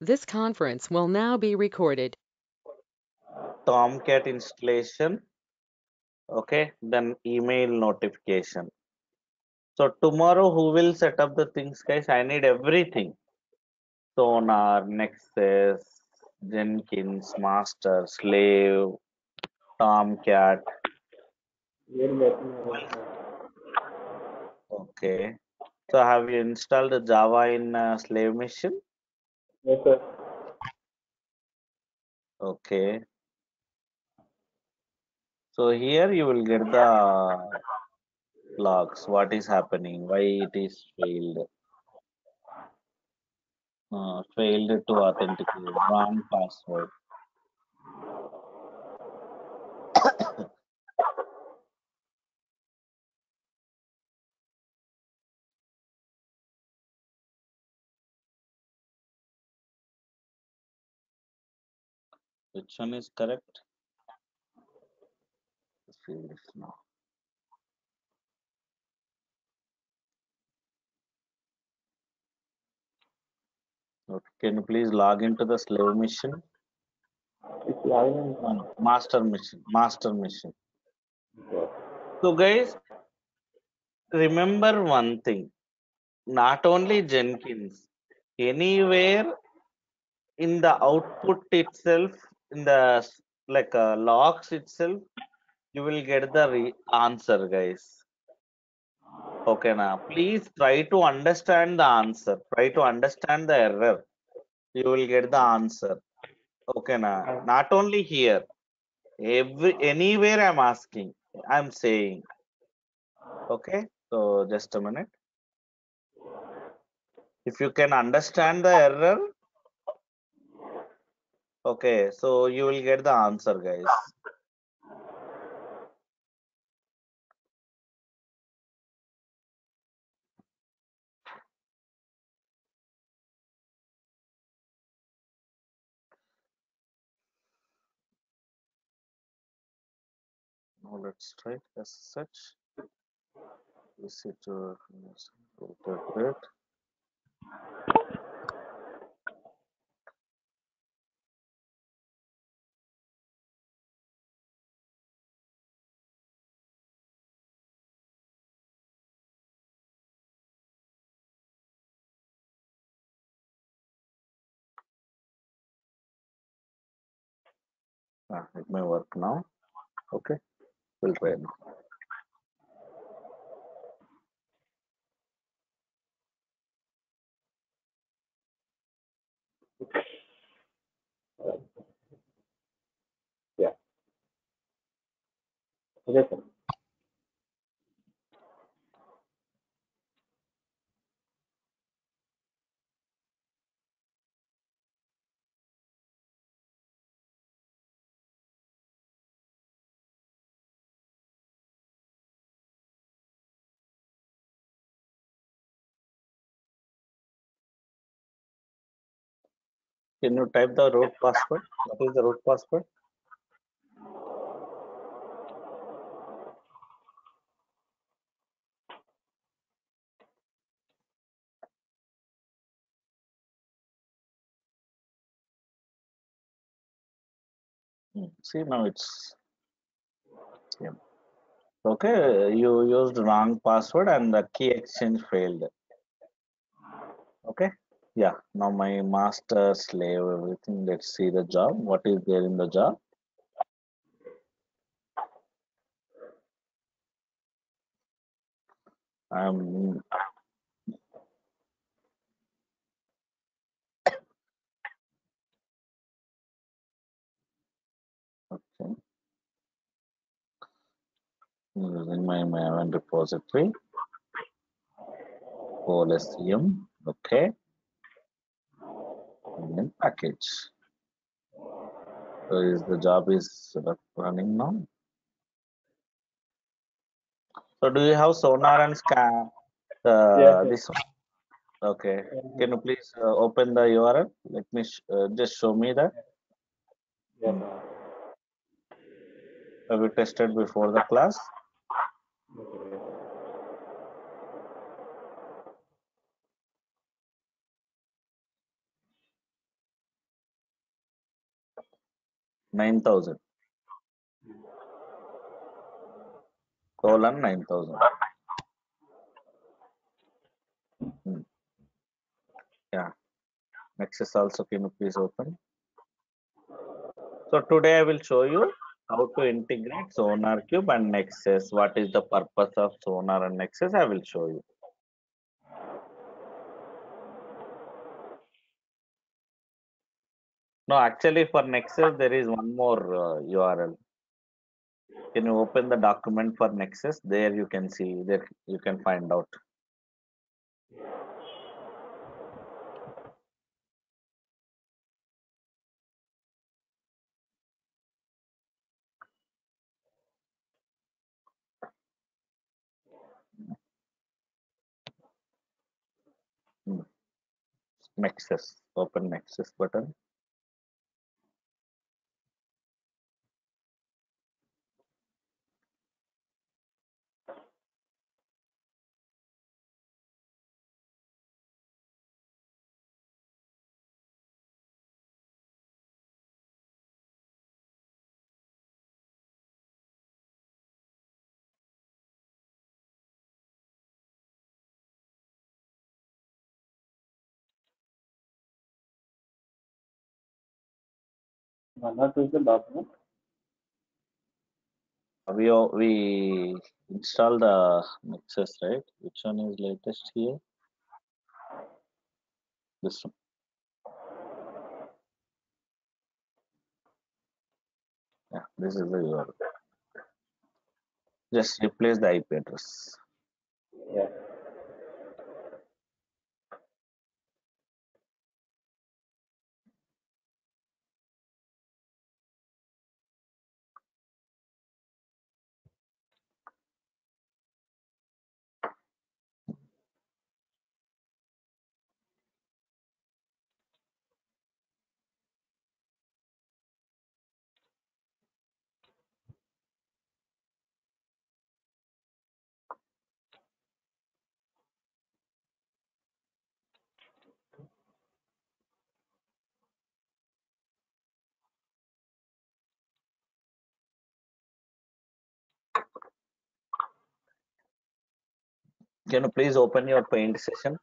This conference will now be recorded. Tomcat installation. Okay, then email notification. So tomorrow, who will set up the things, guys? I need everything. Sonar, Nexus, Jenkins, Master, Slave, Tomcat. Okay. So have you installed the Java in Slave Machine? Yes, sir. Okay. So here you will get the logs. What is happening? Why it is failed? Failed to authenticate. Wrong password. Which one is correct? Let's see this now. Okay. Can you please log into the slave mission? It's lying No, no. Master mission. Master mission. in. So guys, remember one thing. Not only Jenkins, anywhere in the output itself, in the logs itself, you will get the answer, guys. Okay, now please try to understand the answer. Try to understand the error. You will get the answer. Okay, now not only here, anywhere I'm asking, I'm saying. Okay, so just a minute. If you can understand the error, okay, so you will get the answer, guys. Now let's try as such. Is it great? It may work now. Okay, we'll try now. Yeah. Yes, sir. Can you type the root password? What is the root password? See, now it's yeah. Okay. You used wrong password and the key exchange failed. Okay. Yeah. Now my master, slave, everything. Let's see the job. What is there in the job? I'm okay. Using my Maven repository. OLSCM. Okay. And then package. So is the job is running now? So do you have Sonar and Scan? Yes, sir. This one? Okay. Can you please open the URL? Let me just show me that. Yes, Hmm. sir. Have you tested before the class? Yes, sir. 9,000 colon 9,000. Yeah. Nexus also, can you please open? So today I will show you how to integrate Sonar Cube and Nexus. What is the purpose of Sonar and Nexus? I will show you. No, actually for Nexus there is one more URL. Can you open the document for Nexus? There you can see, there you can find out. Hmm. Nexus, open Nexus button. What is the document? We install the Nexus, right? Which one is latest here? This one. Yeah, this is the URL. Just replace the IP address. Yeah. Can you please open your paint session?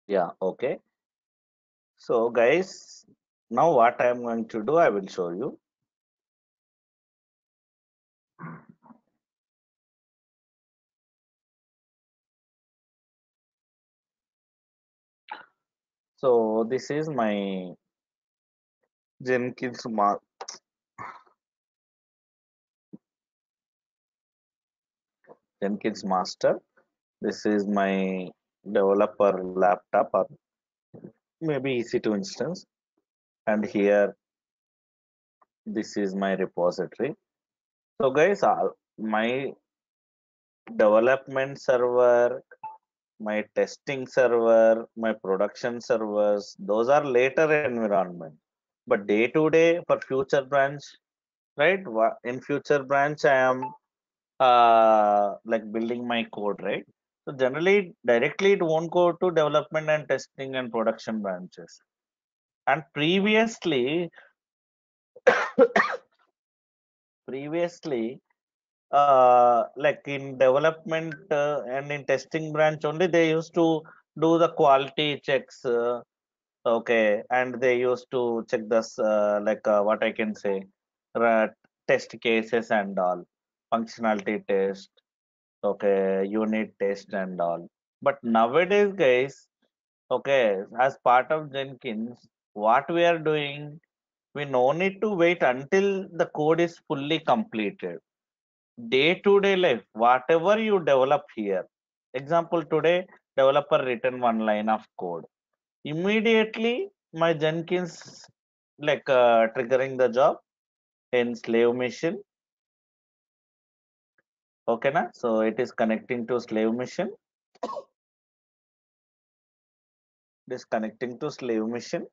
Yeah, okay. So guys, now what I am going to do, I will show you. So this is my Jenkins Jenkins master. This is my developer laptop or maybe EC2 instance. And here, this is my repository. So guys, my development server, my testing server, my production servers, those are later environment. But day to day for future branch, right? In future branch, I am like building my code, right? So generally, directly it won't go to development and testing and production branches. And previously, like in development and in testing branch only, they used to do the quality checks. Okay, and they used to check this like what I can say, uh, test cases and all, functionality test. Okay, unit test and all. But nowadays, guys, okay, as part of Jenkins, what we are doing, we no need to wait until the code is fully completed. Day to day life, whatever you develop here. Example, today, developer written one line of code. Immediately, my Jenkins like triggering the job in slave machine. Okay, na? So it is connecting to slave machine. It is connecting to slave machine.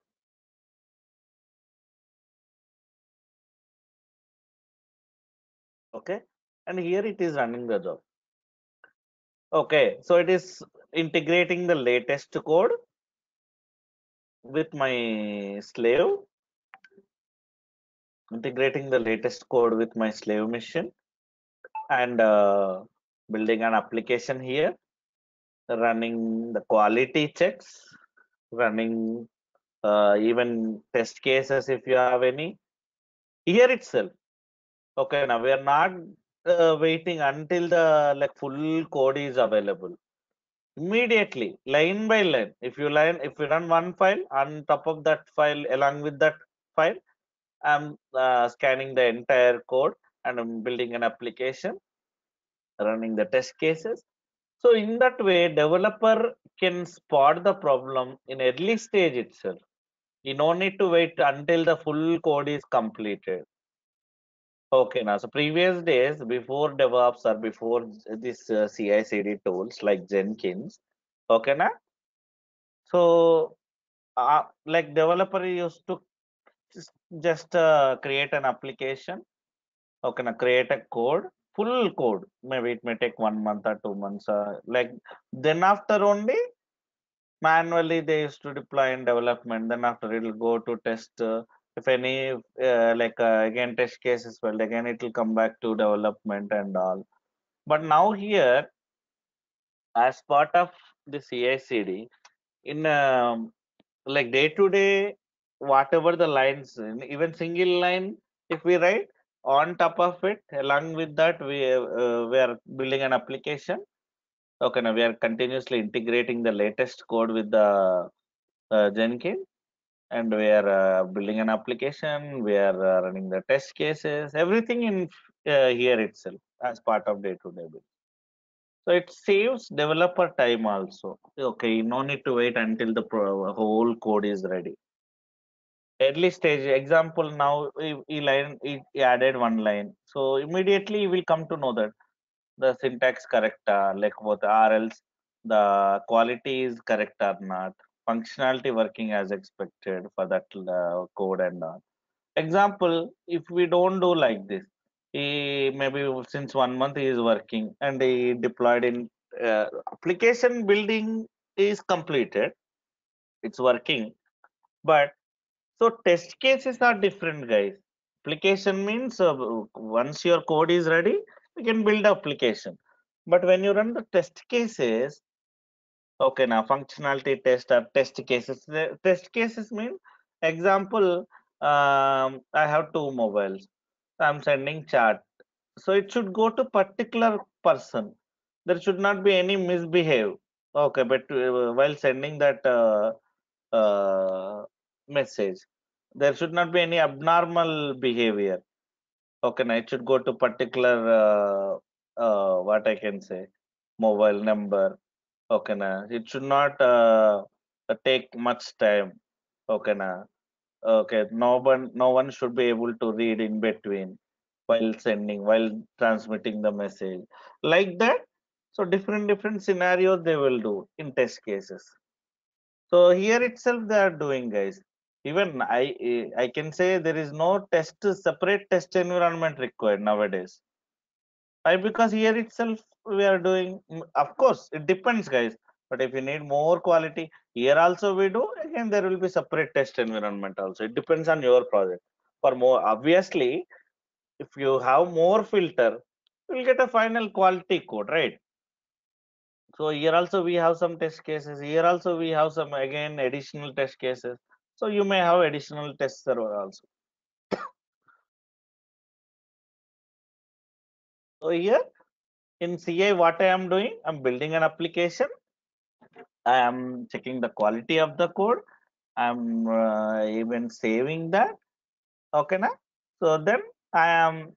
Okay, and here it is running the job. Okay, so it is integrating the latest code with my slave, integrating the latest code with my slave machine, and building an application here, running the quality checks, running even test cases if you have any here itself. Okay, now we are not waiting until the like full code is available. Immediately, line by line, if you run one file, on top of that file, along with that file, I'm scanning the entire code and I'm building an application, running the test cases. So in that way, developer can spot the problem in early stage itself. You no need to wait until the full code is completed. Okay, now so previous days before DevOps or before this CI/CD tools like Jenkins, okay, na? So like developer used to just create an application. Okay, now create a code, full code. Maybe it may take 1 month or 2 months. Like then after only manually they used to deploy in development. Then after it will go to test. If any again test cases well, again it will come back to development and all. But now here, as part of the CI/CD, in like day to day, whatever the lines, even single line, if we write on top of it, along with that, we are building an application. Okay, now we are continuously integrating the latest code with the Jenkins, and we are building an application. We are running the test cases, everything in here itself as part of day to day. So it saves developer time also. Okay, no need to wait until the whole code is ready. Early stage example now he added one line. So immediately you will come to know that the syntax correct, like both or else the quality is correct or not. Functionality working as expected for that code and all. Example, if we don't do like this, he maybe since 1 month he is working and he deployed in application building is completed, it's working, but so test cases are different, guys. Application means once your code is ready, you can build application. But when you run the test cases, okay, now functionality test or test cases. The test cases mean example. I have two mobiles. I'm sending chat, so it should go to particular person. There should not be any misbehave. Okay, but while sending that message, there should not be any abnormal behavior. Okay, now it should go to particular what I can say, mobile number. Okay, na. It should not take much time. Okay, na. Okay, no one should be able to read in between while sending, while transmitting the message. Like that. So different scenarios they will do in test cases. So here itself they are doing, guys. Even I can say there is no separate test environment required nowadays. Why? Because here itself we are doing. Of course, it depends, guys. But if you need more quality, here also we do. Again, there will be separate test environment also. It depends on your project. For more, obviously, if you have more filter, you will get a final quality code, right? So here also we have some test cases. Here also we have some again additional test cases. So you may have additional test server also. So here in CI, what I am doing, I'm building an application. I am checking the quality of the code. I'm even saving that. Okay, na? So then I am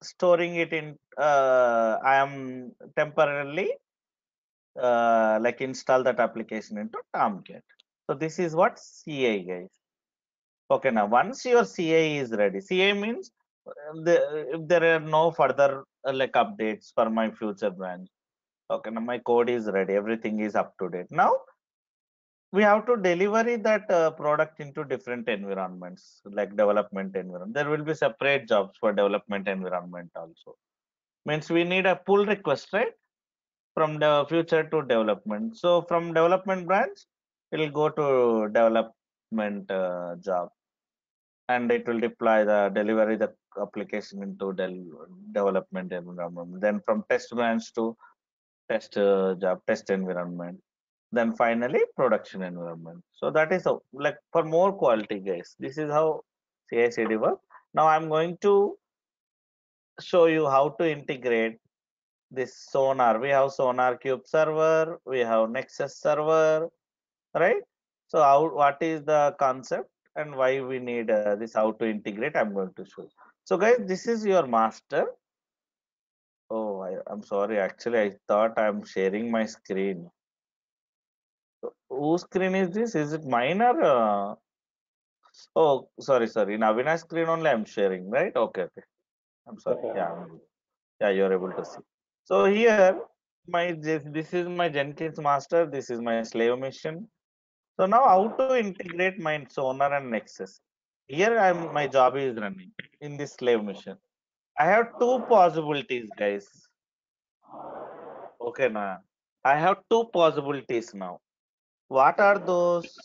storing it in. I am temporarily like install that application into Tomcat. So this is what CI, guys. Okay, now once your CI is ready, CI means if there are no further like updates for my future branch. Okay, now my code is ready, everything is up to date. Now we have to deliver that product into different environments, like development environment. There will be separate jobs for development environment also. Means we need a pull request, right? From the future to development. So from development branch, it will go to development job, and it will deploy the delivery the application into development environment. Then from test branch to test job, test environment. Then finally production environment. So that is how, like for more quality, guys. This is how CI/CD work. Now I'm going to show you how to integrate this Sonar. We have Sonar Cube server, we have Nexus server, right? So how, what is the concept and why we need this, how to integrate, I'm going to show. So guys, this is your master. Oh, I'm sorry. Actually, I thought I'm sharing my screen. So, whose screen is this? Is it mine or? Oh, sorry. In Avinash screen only I'm sharing, right? Okay. I'm sorry. Okay. Yeah, I'm good. Yeah, you're able to see. So here, this is my Jenkins master. This is my slave mission. So now how to integrate my Sonar and Nexus? Here my job is running in this slave mission. I have two possibilities, guys. Okay, now I have two possibilities now. What are those?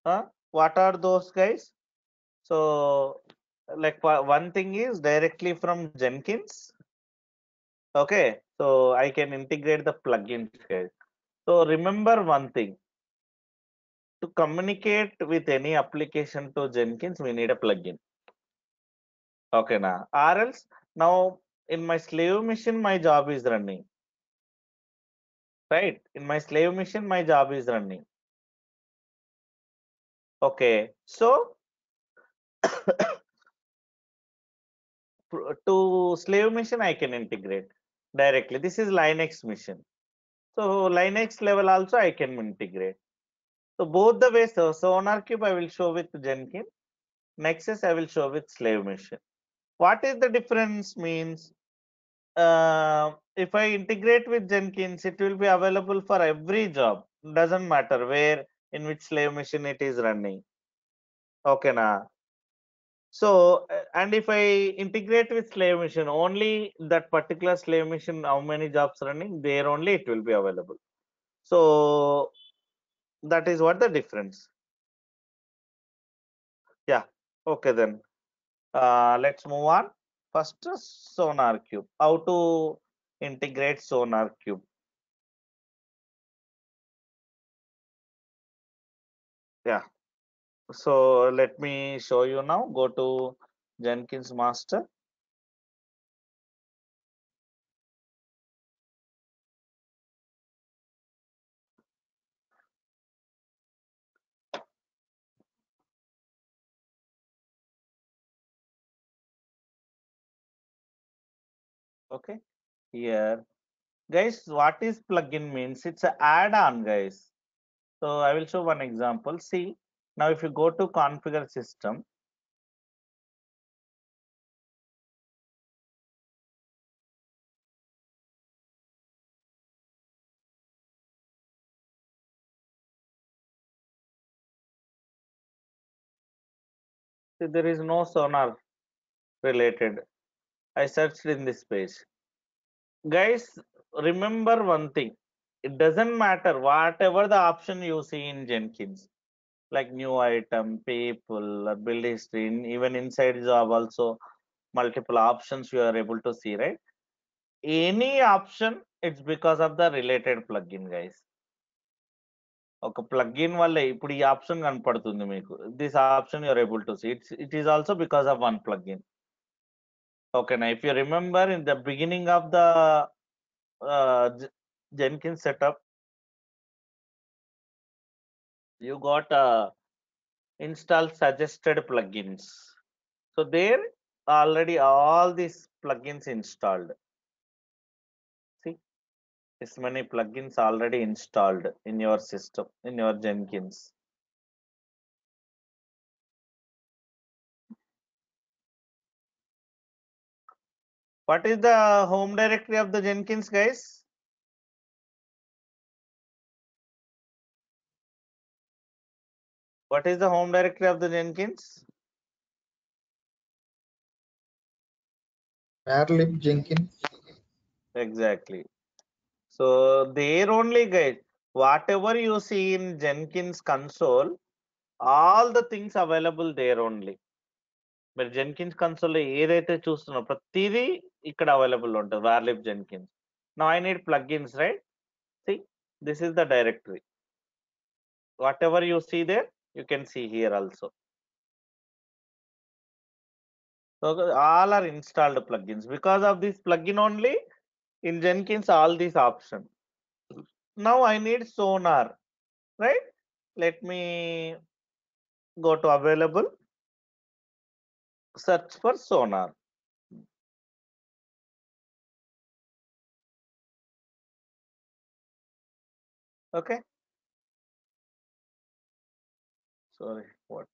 Huh? What are those, guys? So, like one thing is directly from Jenkins. Okay, so I can integrate the plugins, guys. So remember one thing: to communicate with any application to Jenkins, we need a plugin. Okay, now or else now in my slave mission, my job is running. Right? In my slave mission, my job is running. Okay, so to slave mission, I can integrate directly. This is Linux mission. So Linux level also I can integrate. So both the ways, so SonarCube I will show with Jenkins. Nexus I will show with slave mission. What is the difference means? If I integrate with Jenkins, it will be available for every job. Doesn't matter where, in which slave machine it is running. Okay, na. So, and if I integrate with slave machine, only that particular slave machine, how many jobs running, there only it will be available. So that is what the difference. Yeah. Okay then. Let's move on. First, Sonar Cube. How to integrate Sonar Cube? Yeah. So let me show you now. Go to Jenkins master. Okay. Here, guys, what is plugin means? It's an add-on, guys. So I will show one example. See, now if you go to configure system, see, there is no Sonar related. I searched in this page. Guys, remember one thing. It doesn't matter whatever the option you see in Jenkins, like new item, people, or build history, even inside job also multiple options you are able to see, right? any option, it's because of the related plugin, guys. ఒక plugin వల్ల ఇప్పుడు ఈ option కనపడుతుంది మీకు. This option you're able to see it is also because of one plugin. ఓకేనా? If you remember in the beginning of the Jenkins setup, you got install suggested plugins. So there already all these plugins installed. See, this many plugins already installed in your system, in your Jenkins. What is the home directory of the Jenkins, guys? What is the home directory of the Jenkins? Warlib Jenkins. Exactly. So there only, guys, whatever you see in Jenkins console, all the things available there only. మీరు Jenkins console ఏదైతే చూస్తున్నారో ప్రతిదీ ఇక్కడ available ఉంటుంది. Var lib Jenkins. Now I need plugins, right? See, this is the directory. Whatever you see there, you can see here also. So all are installed plugins. Because of this plugin only, in Jenkins all these options. Now I need Sonar, right? Let me go to available, search for Sonar. Okay. Sorry, what?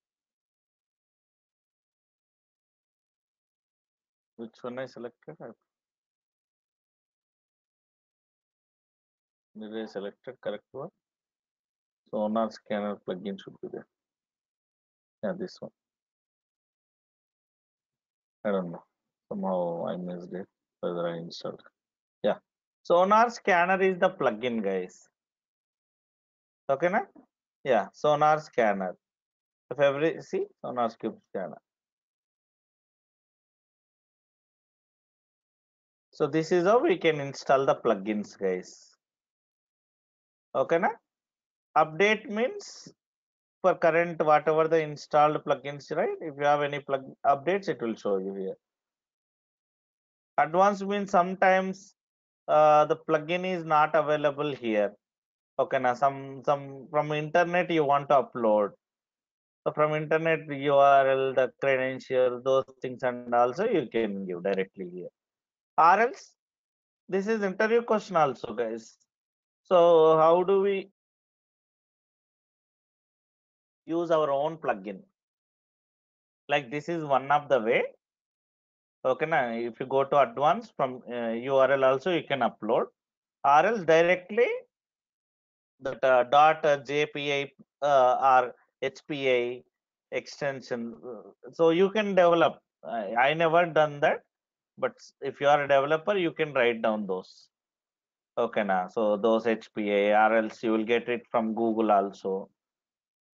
Which one I selected? Did I selected correct one? Sonar scanner plugin should be there. Yeah, this one. I don't know. Somehow I missed it. Whether I installed. Yeah. Sonar scanner is the plugin, guys. Okay, na? Yeah. Sonar scanner. If every see Sonar script scanner. So this is how we can install the plugins, guys. Okay, na? Update means for current whatever the installed plugins, right? If you have any plug updates, it will show you here. Advanced means sometimes the plugin is not available here. Okay, now some from internet you want to upload. So from internet URL, the credential, those things, and also you can give directly here. Or else, this is interview question also, guys. So how do we use our own plugin? Like this is one of the way. Okay, now if you go to advanced from URL also you can upload, or else directly that .jpi or HPI extension. So you can develop. I never done that, but if you are a developer, you can write down those. Okay, now so those HPA, or else you will get it from Google also.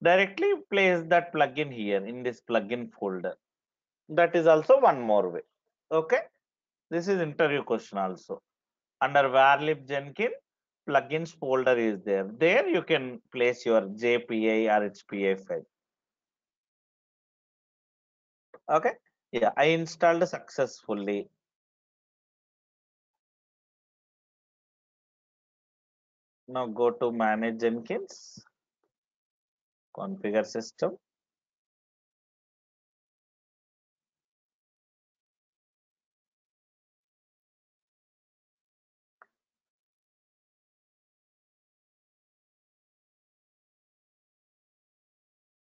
Directly place that plugin here in this plugin folder. That is also one more way. Okay, this is interview question also. Under Warlib Jenkins, plugins folder is there. There you can place your JPA or HPA file. Okay, yeah, I installed successfully. Now go to manage Jenkins, configure system.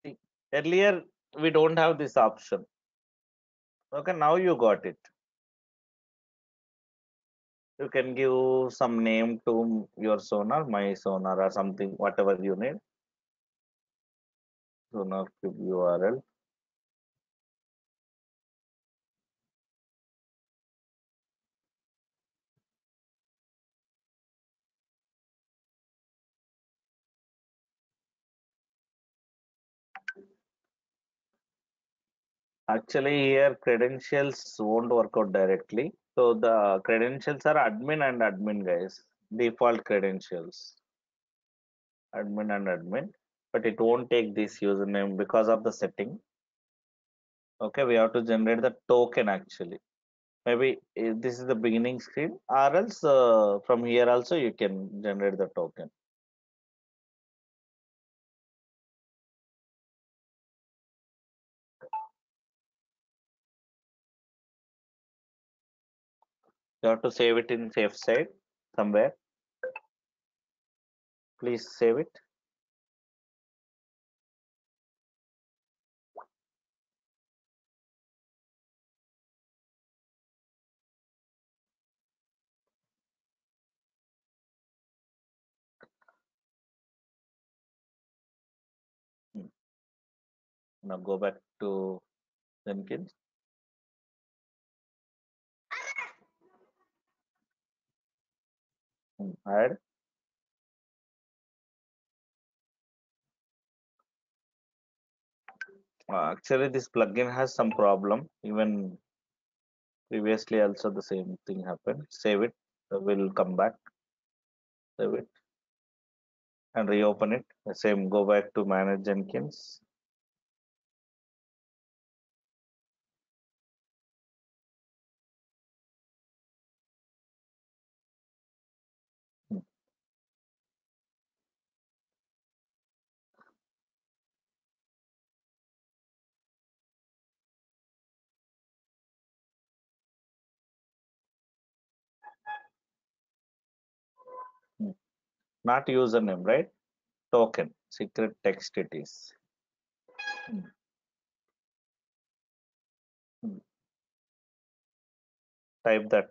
See, earlier we don't have this option. Okay, now you got it. You can give some name to your Sonar, my Sonar, or something, whatever you need. Sonar cube URL. Actually, here credentials won't work out directly. So the credentials are admin and admin, guys. Default credentials, admin and admin. But it won't take this username because of the setting. Okay, we have to generate the token actually. Maybe this is the beginning screen, or else from here also you can generate the token. You have to save it in safe side somewhere. Please save it. Hmm. Now go back to Jenkins. Add. Actually, this plugin has some problem. Even previously, also the same thing happened. Save it. We'll come back. Save it and reopen it. The same. Go back to manage Jenkins. Hmm. Hmm. Not username, right? Token. Secret text it is. Hmm. Hmm. Type that.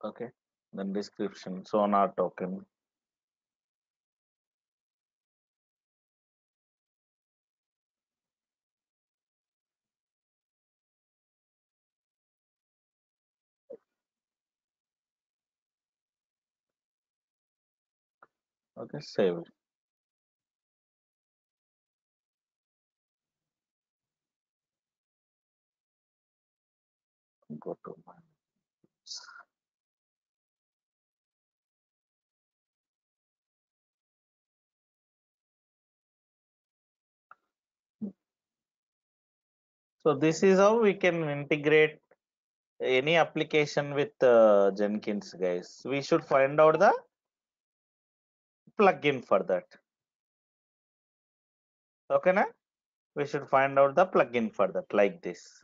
Okay. Then description. Sonar token. Okay. Save it. Go to manage. Hmm. So this is how we can integrate any application with Jenkins, guys. We should find out the plugin for that. Okay, na? We should find out the plugin for that, like this.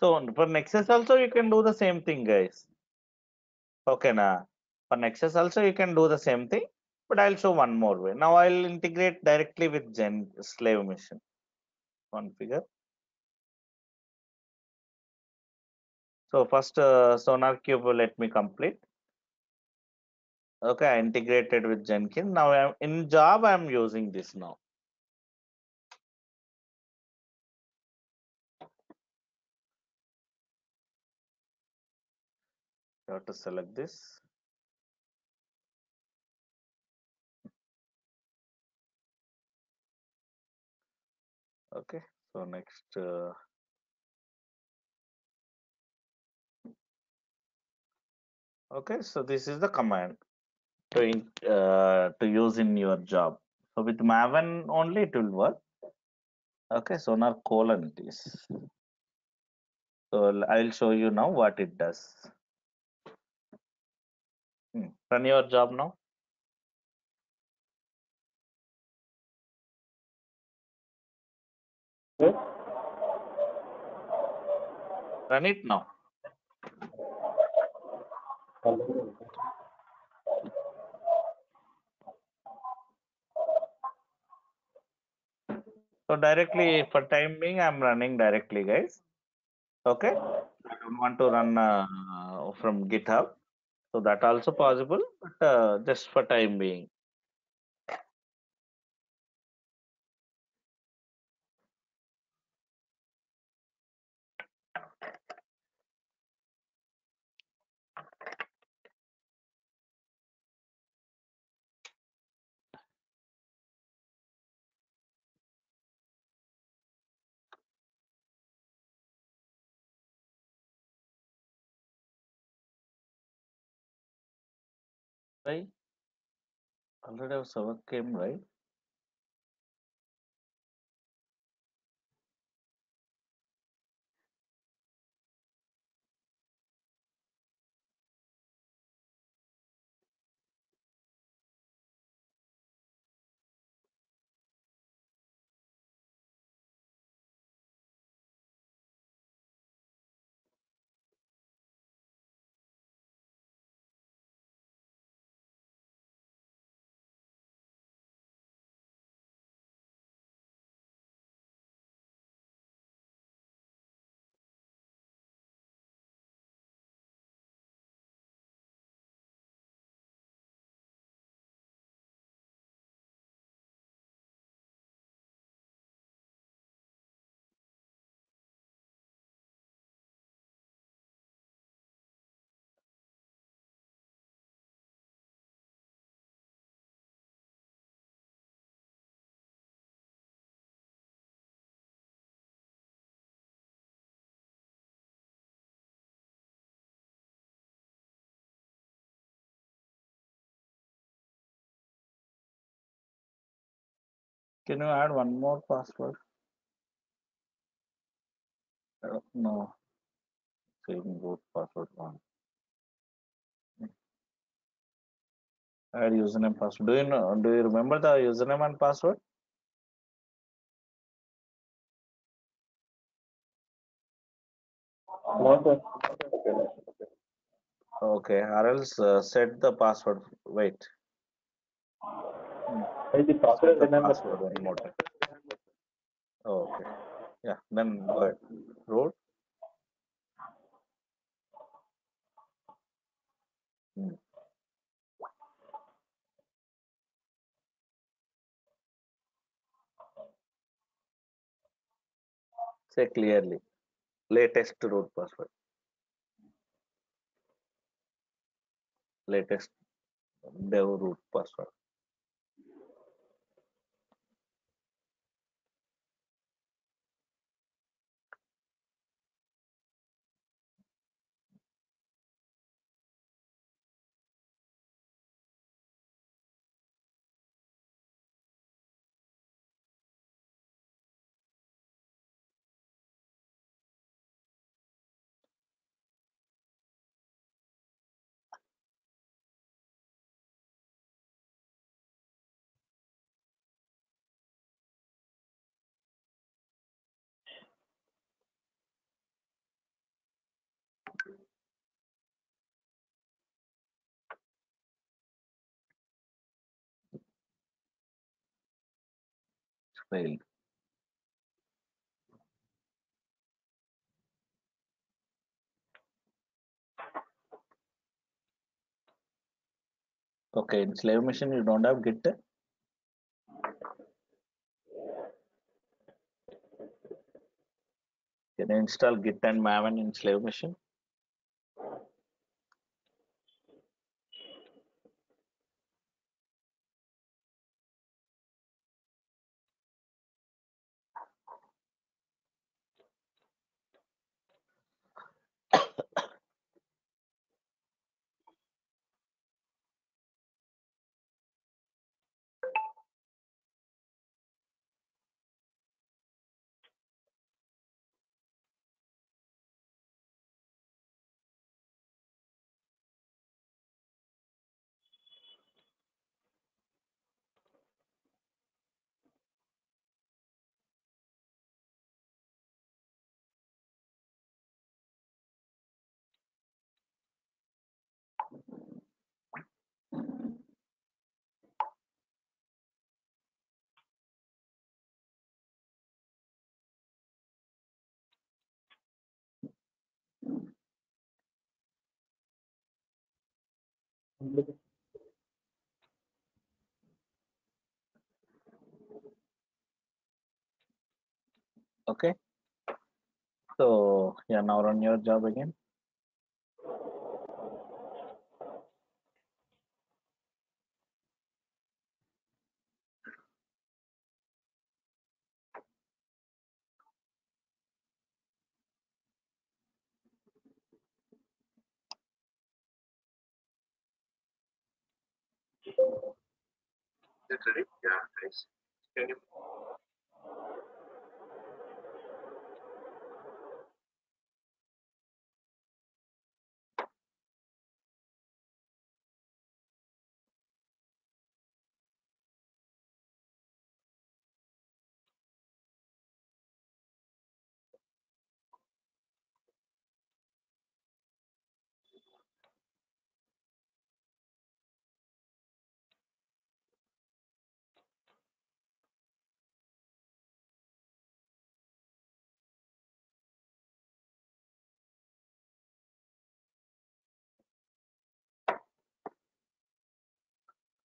So for Nexus also you can do the same thing, guys. Okay, na? For Nexus also you can do the same thing, but I'll show one more way. Now I'll integrate directly with Slave Mission. Configure. So first Sonar Cube let me complete. Okay, I integrated with Jenkins. Now I'm in job. I'm using this now. You have to select this. Okay. So next. Okay. So this is the command to use in your job. So with Maven only it will work. Okay. Sonar colon it is. So I'll show you now what it does. Run your job now. Yes. Run it now. So directly for time being, I'm running directly, guys. Okay. I don't want to run from GitHub. So that also possible, but just for time being. Why? Already our server came, right? Can you add one more password? No, same root password one. Add username password. Do you know? Do you remember the username and password? No, sir. Okay, or else set the password. Wait, The set password the remember. password one more time. Okay, yeah, then go ahead. Root. Hmm. Say clearly. Latest root password. Latest dev root password. Failed. Okay, in slave machine you don't have Git. Can you install Git and Maven in slave machine? Okay. So yeah, now run your job again.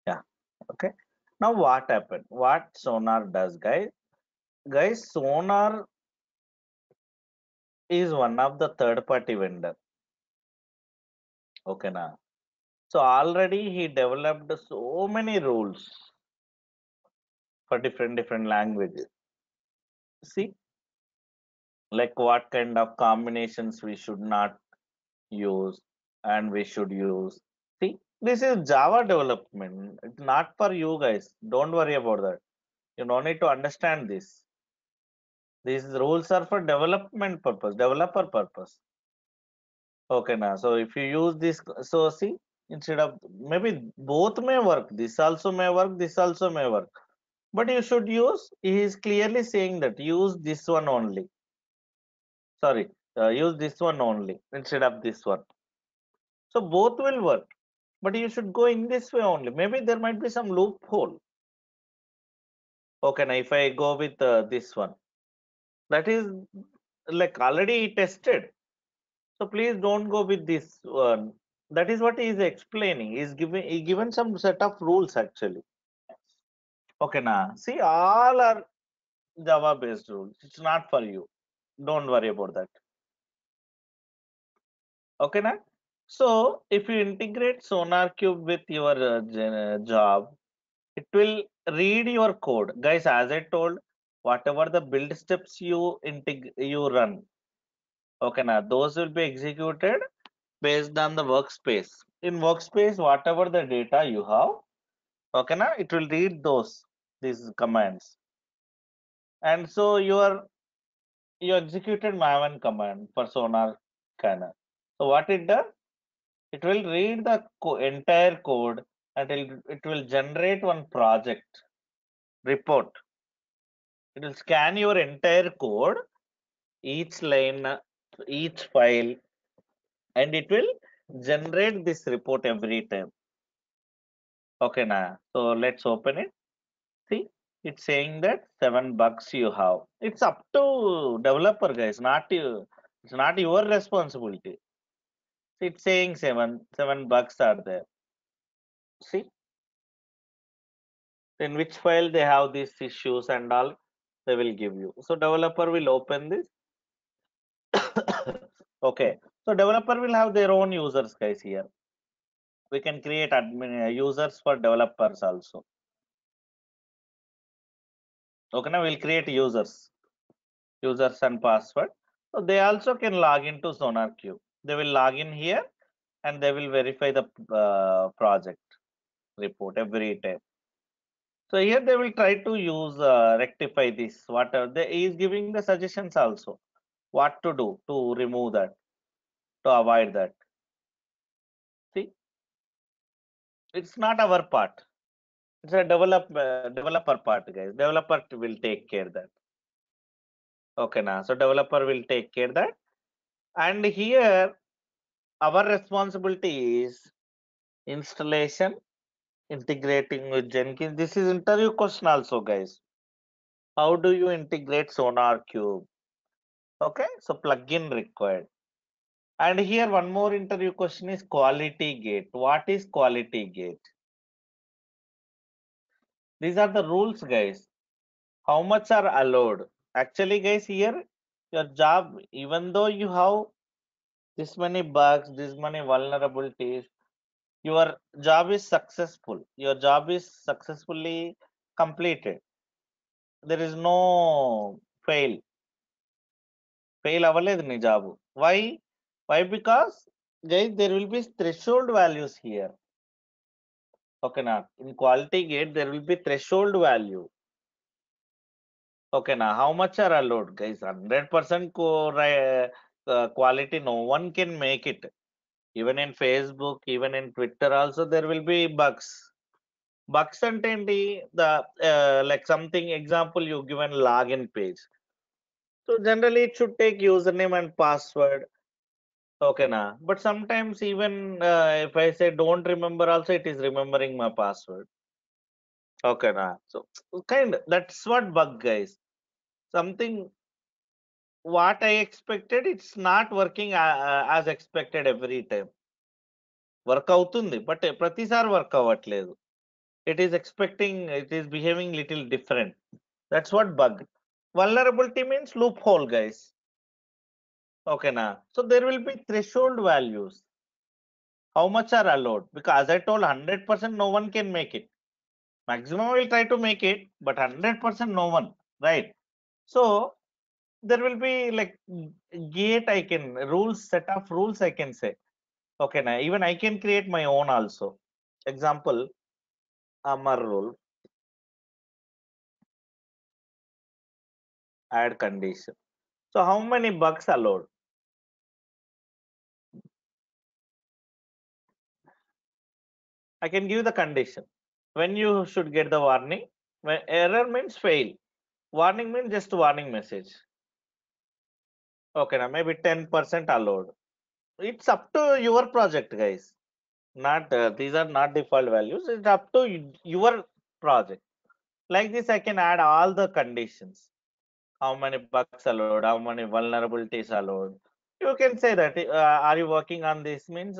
Yeah. Okay. Now what happened? What Sonar does, guys? Guys, Sonar is one of the third party vendor. Okay, now. So already he developed so many rules for different languages. See, like what kind of combinations we should not use and we should use. See, this is Java development. It's not for you guys. Don't worry about that. You don't need to understand this. These rules are for development purpose, developer purpose. Okay, now. So if you use this, so see, instead of maybe both may work. This also may work. This also may work. But you should use. He is clearly saying that use this one only. Sorry, use this one only instead of this one. So both will work. But you should go in this way only. Maybe there might be some loophole. Okay, now if I go with this one, that is like already tested. So please don't go with this one. That is what he is explaining. He given some set of rules actually. Okay, now see all are Java based rules. It's not for you. Don't worry about that. Okay, now. So if you integrate Sonar Cube with your job, it will read your code, guys. As I told, whatever the build steps you run, okay, now those will be executed based on the workspace. In workspace, whatever the data you have, okay, now it will read these commands. And so you executed maven command for sonar scanner. So what it does, it will read the entire code and it will generate one project report. It will scan your entire code, each line, each file, and it will generate this report every time. Okay, now. So let's open it. See, it's saying that 7 bugs you have. It's up to developer, guys, not you. It's not your responsibility. It's saying seven bugs are there. See, in which file they have these issues and all, they will give you. So developer will open this. Okay, so developer will have their own users, guys. Here we can create admin users for developers also. Okay, now we'll create users and password. So they also can log into SonarQube. They will log in here and they will verify the project report every time. So here they will try to use rectify this. Whatever he is giving the suggestions also, what to do to remove that, to avoid that. See, it's not our part. It's a developer part, guys. Developer will take care that. Okay, now so developer will take care that. And here our responsibility is installation, integrating with Jenkins. This is interview question also, guys. How do you integrate Sonar Cube? Okay, so plugin required. And here one more interview question is quality gate. What is quality gate? These are the rules, guys. How much are allowed? Actually, guys, here your job, even though you have this many bugs, this many vulnerabilities, your job is successful. Your job is successfully completed. There is no fail. Fail అవ్వలేదు నీ job. Why? Because guys, there will be threshold values here. Okay, now in quality gate there will be threshold value. Okay, now how much are allowed, guys? 100% quality, no one can make it. Even in Facebook, even in Twitter, also there will be bugs. Bugs అంటే ఏంటి? Like something example you given login page. So generally it should take username and password. Okay, na. But sometimes even if I say don't remember, also it is remembering my password. Okay, na. So that's what bug, guys. Something what I expected, it's not working as expected every time. Work అవుతుంది but ప్రతిసారి work అవ్వట్లేదు. It is expecting, it is behaving little different. That's what bug. Vulnerability means loop hole, guys. ఓకేనా? So there will be threshold values. How much are allowed? Because as I told, 100% no one can make it. Maximum will try to make it, but 100% no one, right? So there will be like gate, I can rules, set of rules I can say. Okay, now even I can create my own also. Example, Amar rule, add condition. So how many bugs allowed? I can give the condition. When you should get the warning, when error means fail. Warning means just warning message. Okay, now maybe 10% allowed. It's up to your project, guys. Not these are not default values. It's up to your project. Like this, I can add all the conditions. How many bugs allowed? How many vulnerabilities allowed? You can say that. Are you working on this? Means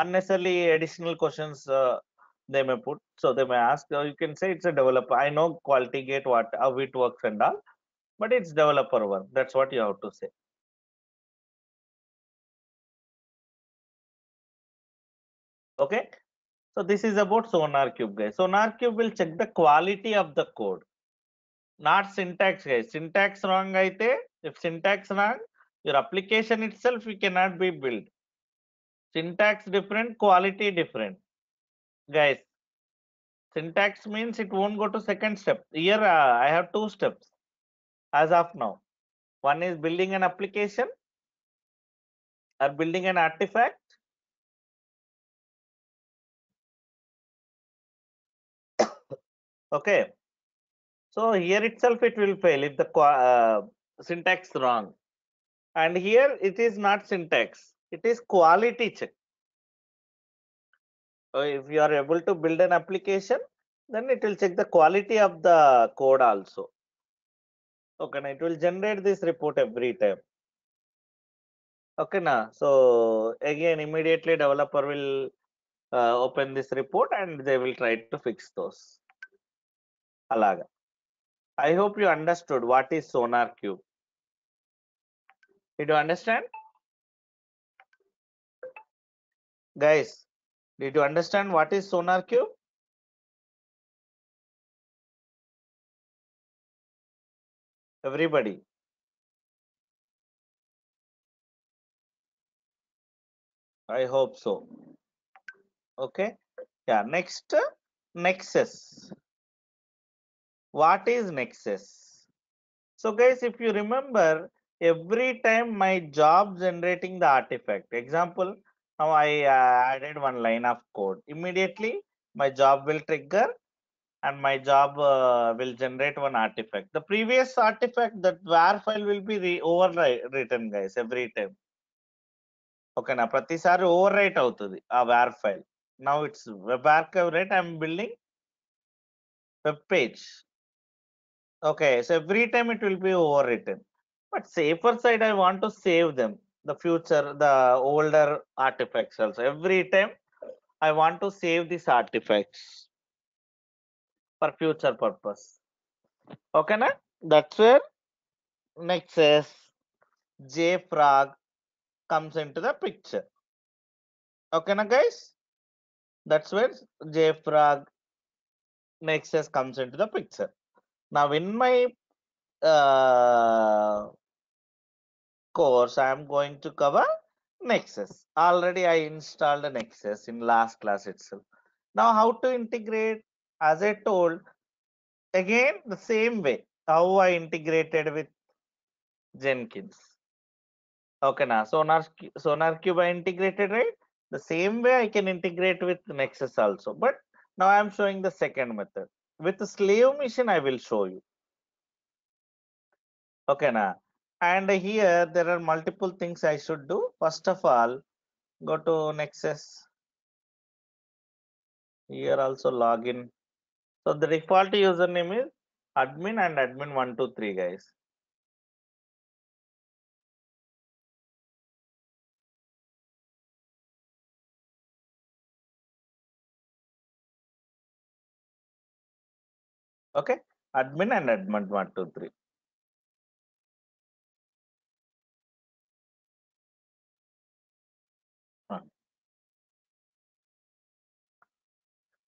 unnecessarily additional questions they may put. So they may ask. You can say it's a developer. I know quality gate, what how it works and all, but it's developer work. That's what you have to say. Okay. So this is about Sonar Cube, guys. Sonar Cube will check the quality of the code, not syntax, guys. Syntax wrong aite, if syntax wrong, your application itself we cannot be built. Syntax different, quality different, guys. Syntax means it won't go to second step. Here I have two steps as of now. One is building an application or building an artifact. Okay. So here itself it will fail if the syntax wrong. And here it is not syntax. It is quality check. So if you are able to build an application, then it will check the quality of the code also. Okay, now it will generate this report every time. Okay, na. So again, immediately developer will open this report and they will try to fix those. Alaga. I hope you understood what is Sonar Cube. Did you understand? Guys, did you understand what is Sonar Cube? Everybody. I hope so. Okay. Yeah. Next, Nexus. What is Nexus? So guys, if you remember, every time my job generating the artifact, example, now I added one line of code. Immediately, my job will trigger and my job will generate one artifact. The previous artifact, that var file will be overwritten, guys, every time. Okay, na pratisari overwrite avutadi a var file. Now it's web archive, right? I'm building web page. Okay, so every time it will be overwritten. But safer side, I want to save them. The future, the older artifacts also. Every time I want to save these artifacts for future purpose. Okay, na? That's where Nexus, JFrog comes into the picture. Okay, na guys? That's where JFrog Nexus comes into the picture. Now, in my uh, course, I am going to cover Nexus. Already I installed a Nexus in last class itself. Now how to integrate? As I told, again the same way how I integrated with Jenkins. Okay, now Sonar Cube I integrated, right? The same way I can integrate with Nexus also. But now I am showing the second method. With the slave machine, I will show you. Okay, now. And here there are multiple things I should do. First of all, go to Nexus. Here also login. So the default username is admin and admin123, guys. Okay, admin and admin123.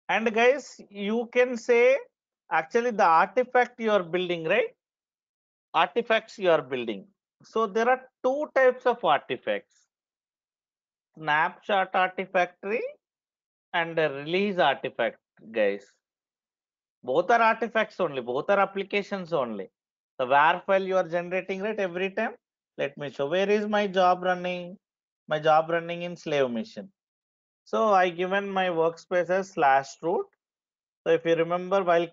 And guys, you can say actually the artifact you are building, right? Artifacts you are building. So there are two types of artifacts: snapshot artifactory and a release artifact, guys. Both are artifacts only, both are applications only. The var file you are generating, right, every time. Let me show. Where is my job running? My job running in slave machine. So I given my workspace as /root. So if you remember, while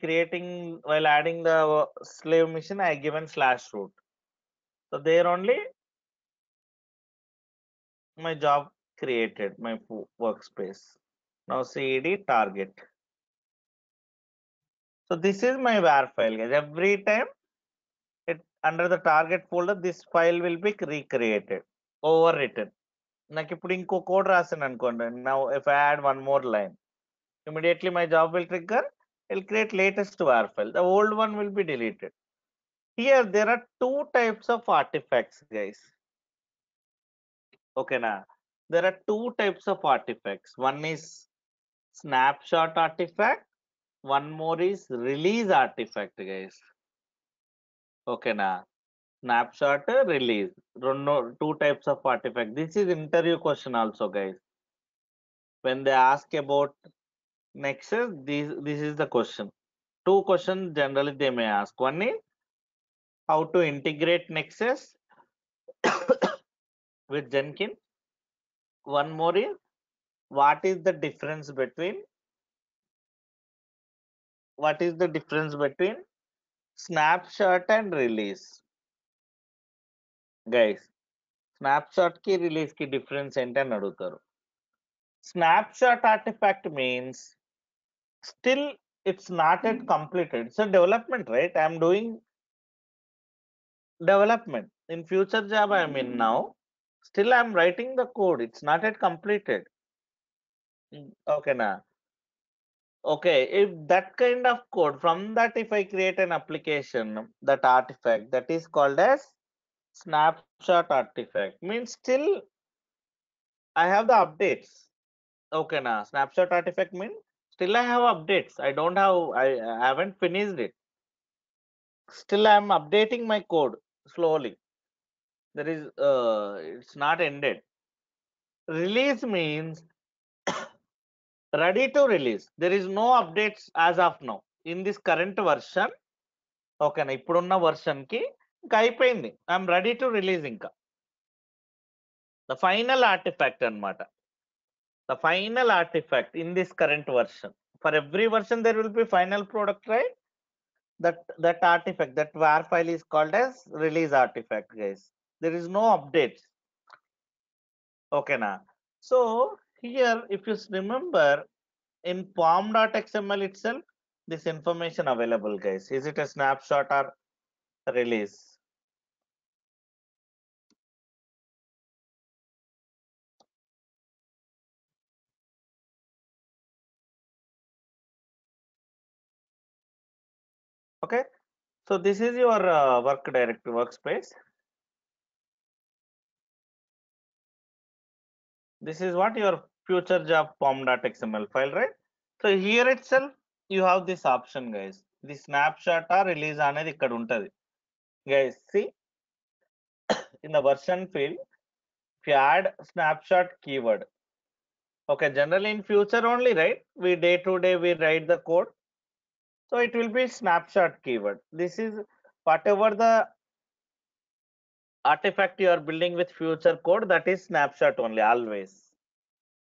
adding the slave machine, I given /root. So there only my job created, my workspace. Now cd target. So this is my var file, guys. Every time it under the target folder, this file will be recreated, overwritten. నాకు ఇప్పుడు ఇంకో code రాసాను అనుకోండి. Now if I add one more line, immediately my job will trigger. It'll create latest var file. The old one will be deleted. Here there are two types of artifacts, guys. Okay, now there are two types of artifacts. One is snapshot artifact. One more is release artifact, guys. Okay, now snapshot release. Two types of artifact. This is interview question also, guys. When they ask about Nexus, this is the question. Two questions generally they may ask. One is how to integrate Nexus with Jenkins. One more is what is the difference between snapshot and release, guys. Snapshot ki release ki difference ఏంటి అని అడుగుతారు. Snapshot artifact means still it's not yet completed. It's a development, right? I'm doing development. In future job I'm in now, still I'm writing the code. It's not yet completed. Okay, now. Okay, if that kind of code, from that if I create an application, that artifact, that is called as snapshot artifact. Means still I have the updates. Okay, now snapshot artifact means still I have updates. I haven't finished it. Still I am updating my code slowly. There is it's not ended. Release means ready to release. There is no updates as of now. In this current version, ఓకేనా, ఇప్పుడున్న version కి ఇంకా అయిపోయింది. I'm ready to release. ఇంకా the final artefact అన్నమాట. The final artefact in this current version. For every version there will be final product, right? That artifact, that var file is called as release artifact, guys. There is no updates. Okay, na. So here, if you remember, in pom.xml itself, this information available, guys. Is it a snapshot or release? Okay, so this is your work directory workspace. This is what your future job pom.xml file, right? So here itself you have this option, guys. The snapshot or release అనేది ఇక్కడ ఉంటది. Guys, see, in the version field, if you add snapshot keyword, Okay, generally in future only, right? We day to day we write the code. So it will be snapshot keyword. This is whatever the artifact you are building with future code, that is snapshot only always.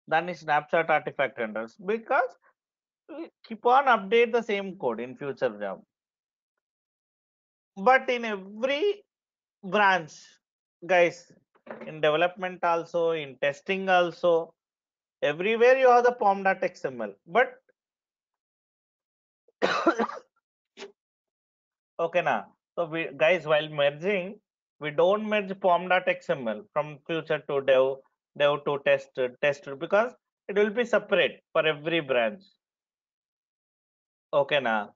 Then is snapshot artifact renders because we keep on update the same code in future job. But in every branch, guys, in development also, in testing also, everywhere you have the pom.xml. But okay, now so we guys while merging, we don't merge pom.xml from future to dev to test because it will be separate for every branch. Okay, now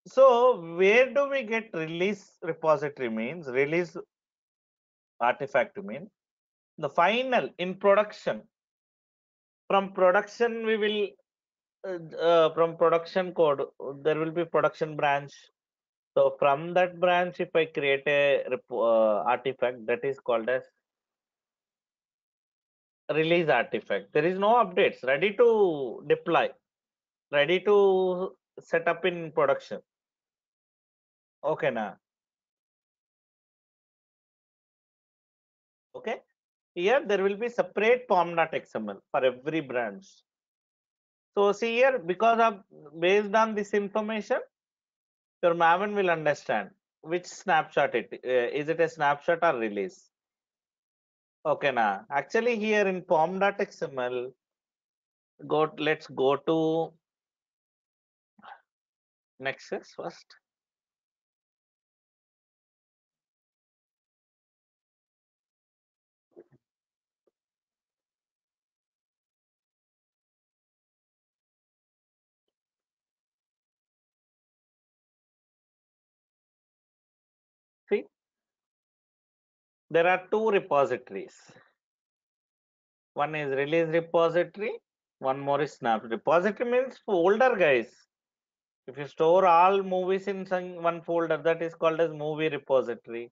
so where do we get release repository means release artifact mean the final in production. From production we will from production code there will be production branch. So from that branch, if I create a artifact that is called as release artifact, there is no updates, ready to deploy, ready to set up in production. Okay, now. Okay. Here there will be separate pom.xml for every branch. So see here, because of based on this information, your Maven will understand which snapshot it is it a snapshot or release. Okay, now actually here in pom.xml, let's go to Nexus first. See, there are two repositories. One is release repository, one more is snap repository means folder, guys. If you store all movies in one folder, that is called as movie repository.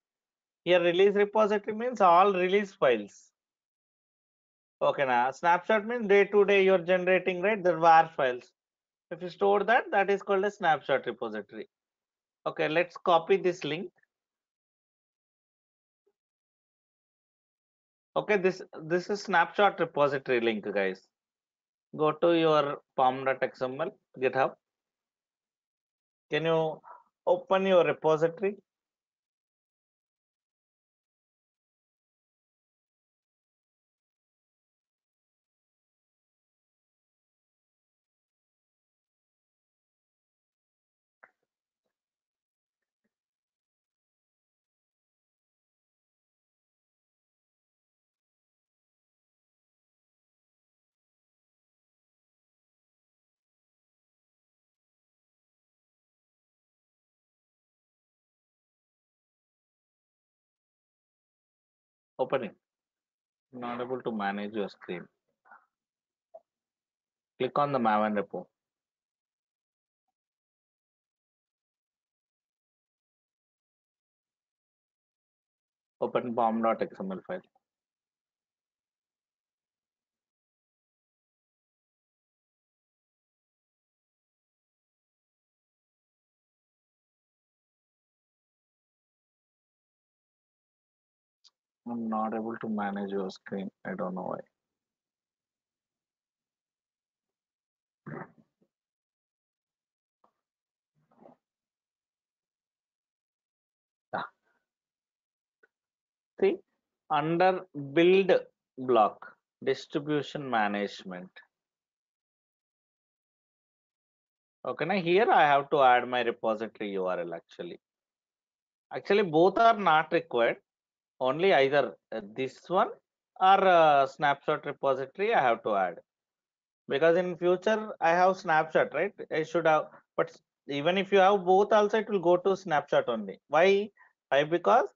Here release repository means all release files. Okay, now snapshot means day to day you're generating, right? The var files. If you store that, that is called a snapshot repository. Okay, let's copy this link. Okay, this is snapshot repository link, guys. Go to your pom.xml GitHub. Can you open your repository? Opening. Not able to manage your screen. Click on the Maven repo. Open pom.xml file. I'm not able to manage your screen. I don't know why. Ah, see, under build block, distribution management. Okay, now here I have to add my repository URL actually. Actually, both are not required. Only either this one or snapshot repository I have to add. Because in future I have snapshot, right? I should have, but even if you have both also, it will go to snapshot only. Why? Because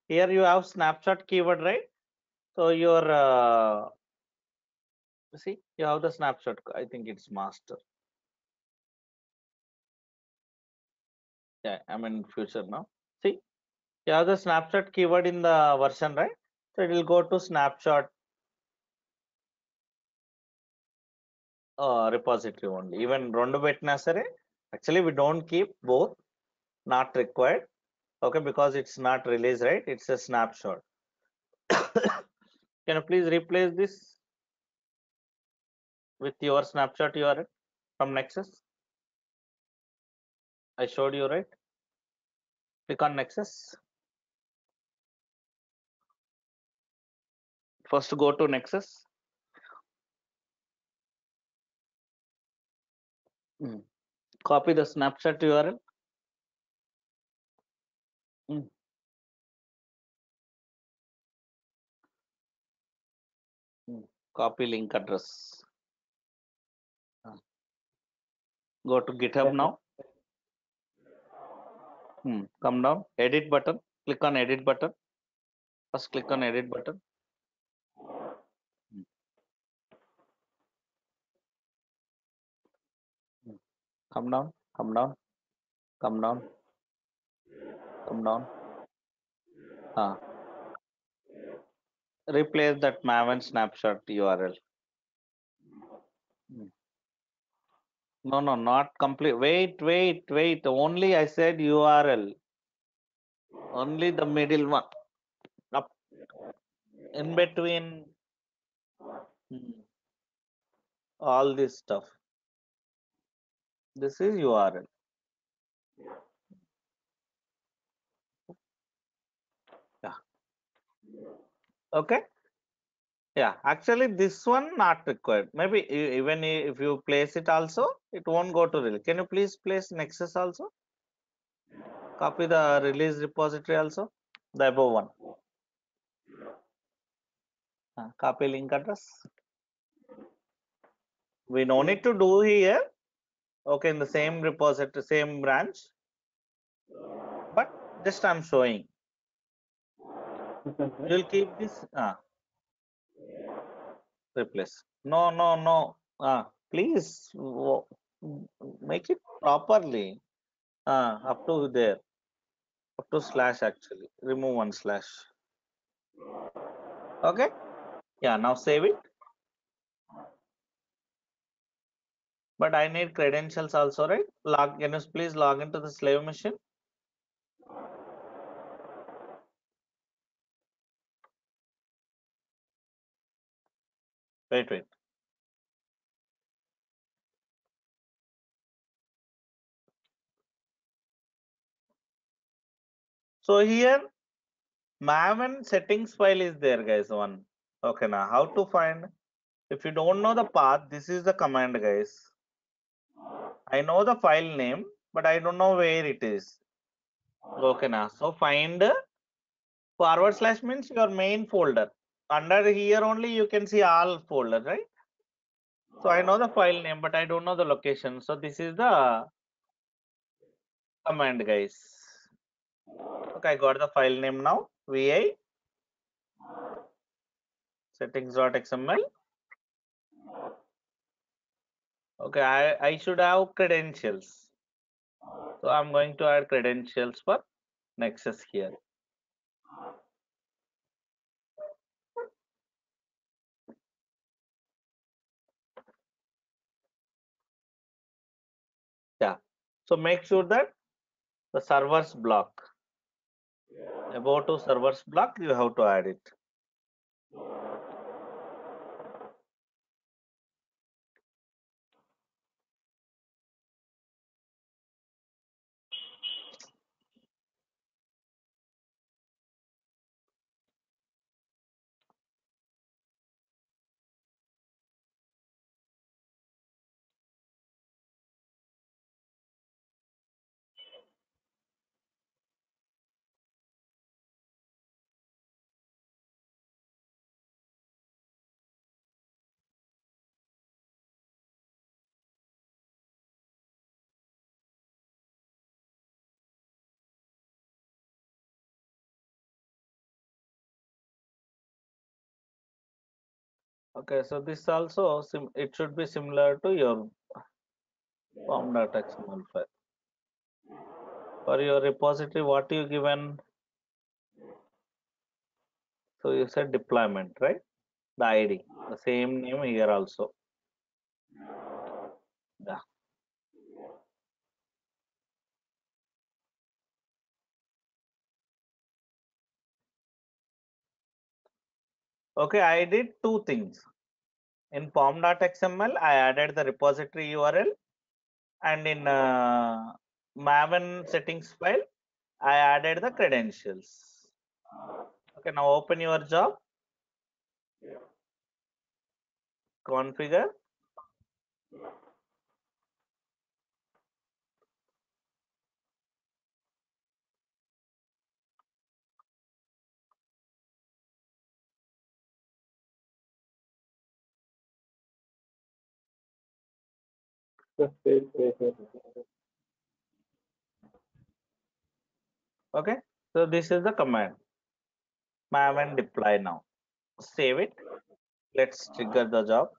here you have snapshot keyword, right? So your see, you have the snapshot. I think it's master. Yeah, I'm in future now. See, you have the snapshot keyword in the version, right? So it will go to snapshot. repository only. Even rendu pettina sare, actually we don't keep both, not required. Okay, because it's not release, right? It's a snapshot. Can you please replace this with your snapshot URL from Nexus? I showed you, right? Click on Nexus. First go to Nexus. Copy the snapshot URL. Copy link address. Go to GitHub Yes, now. Come down, edit button. Click on edit button. First click on edit button. Come down, come down, come down, come down. Replace that Maven snapshot URL. No, not complete. Wait. Only I said URL. Only the middle one. Up in between all this stuff. This is URL. Yeah. Okay. Yeah. Actually, this one not required. Maybe even if you place it also, it won't go to release. Can you please place Nexus also? Copy the release repository also. The above one. Copy link address. We no need to do here. Okay, in the same repository, same branch. But just I'm showing. You'll keep this. Replace. No. Please make it properly. Up to there. Up to slash actually. Remove one slash. Okay. Yeah. Now save it. But I need credentials also, right? Can you please log into the slave machine? Wait. So here Maven settings file is there, guys. One. Okay, now how to find? If you don't know the path, this is the command, guys. I know the file name, but I don't know where it is. Okay, now so find / means your main folder. Under here only you can see all folder, right? So I know the file name, but I don't know the location. So this is the command, guys. Okay, I got the file name now. Vi settings.xml. Okay, I should have credentials. So I'm going to add credentials for Nexus here. Yeah. So make sure that the servers block. About to servers block, you have to add it. Okay, so this also it should be similar to your form.xml file. For your repository, what you given? So you said deployment, right? The ID, the same name here also. Yeah. Okay, I did two things. In pom.xml, I added the repository URL, and in Maven settings file, I added the credentials. Okay, now open your job, configure. Just wait. Okay, so this is the command. Maven deploy now. Save it. Let's trigger the job.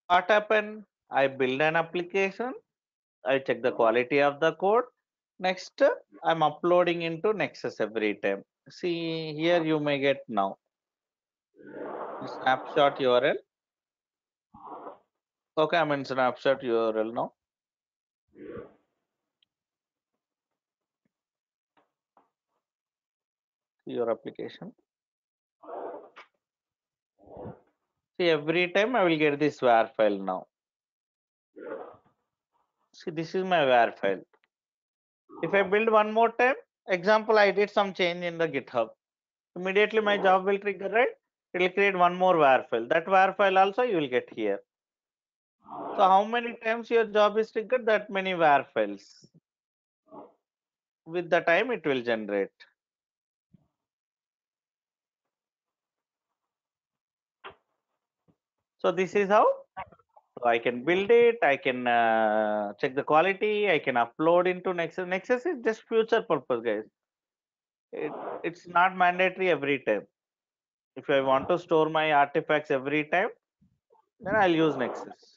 What happened? I build an application. I check the quality of the code. Next, I'm uploading into Nexus every time. See here, you may get now snapshot URL. Okay, I'm in snapshot URL now. Your application. See, every time I will get this WAR file now. See, this is my WAR file. If I build one more time, example, I did some change in the GitHub. Immediately my job will trigger, right? It will create one more WAR file. That WAR file also you will get here. So how many times your job is triggered? That many WAR files. With the time it will generate. So this is how. So I can build it. I can check the quality. I can upload into Nexus. Nexus is just future purpose, guys. It's not mandatory every time. If I want to store my artifacts every time, then I'll use Nexus.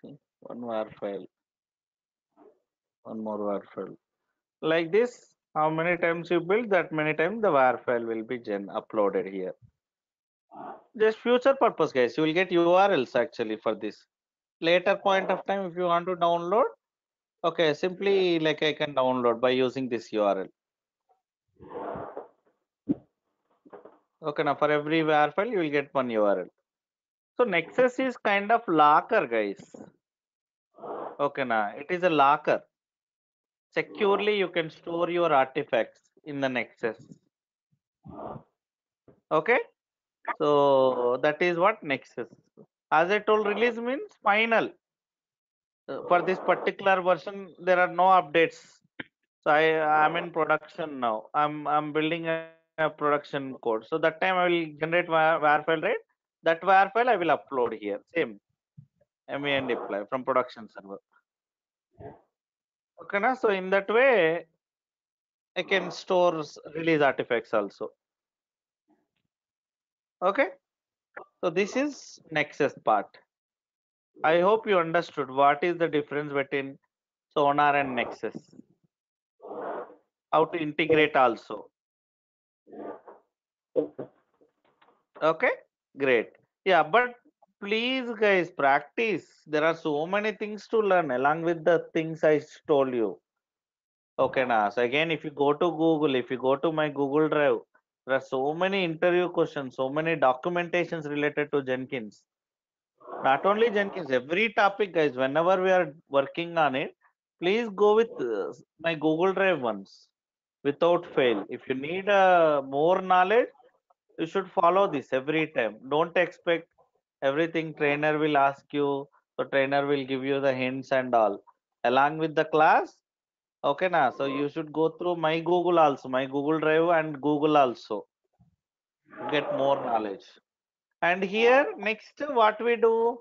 See, one WAR file, one more WAR file. Like this, how many times you build, that many times the WAR file will be uploaded here. Just future purpose, guys. You will get URLs actually for this. Later point of time, if you want to download, okay, simply like I can download by using this URL. Okay, now for every WAR file, you will get one URL. So Nexus is kind of locker, guys. Okay, now it is a locker. Securely, you can store your artifacts in the Nexus. Okay, so that is what Nexus. As I told, release means final. For this particular version, there are no updates. So I'm in production now. I'm building a production code. So that time I will generate WAR file, right? That WAR file I will upload here. Same MEN deploy from production server. Okay, na? So in that way, I can store release artifacts also. Okay. So this is Nexus part. I hope you understood what is the difference between Sonar and Nexus. How to integrate also. Okay, great. Yeah, but please, guys, practice. There are so many things to learn along with the things I told you. Okay, now, so again, if you go to Google, if you go to my Google Drive, there are so many interview questions, so many documentations related to Jenkins. Not only Jenkins, every topic, guys, whenever we are working on it, please go with my Google Drive ones without fail. If you need more knowledge, you should follow this every time. Don't expect everything trainer will ask you, so trainer will give you the hints and all. Along with the class, okay, na. So you should go through my Google also, my Google Drive and Google also to get more knowledge. And here, next, what we do,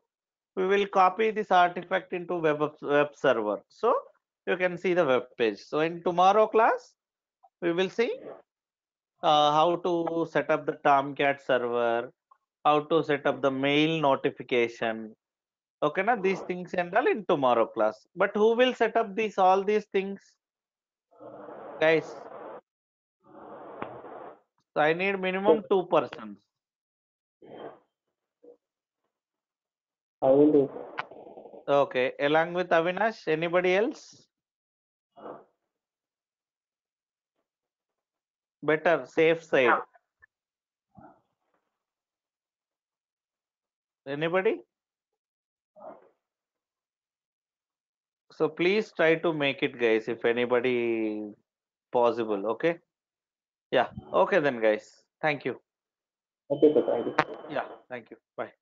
we will copy this artifact into web server. So you can see the web page. So in tomorrow class, we will see how to set up the Tomcat server, how to set up the mail notification. Okay, na these things and all in tomorrow class. But who will set up these all these things, guys? So I need minimum 2 persons. I will do. Okay, along with Avinash, anybody else? Better, safe side. Anybody? So please try to make it, guys, if anybody possible. Okay. Yeah. Okay then, guys. Thank you. Okay, sir. Thank you. Yeah. Thank you. Bye.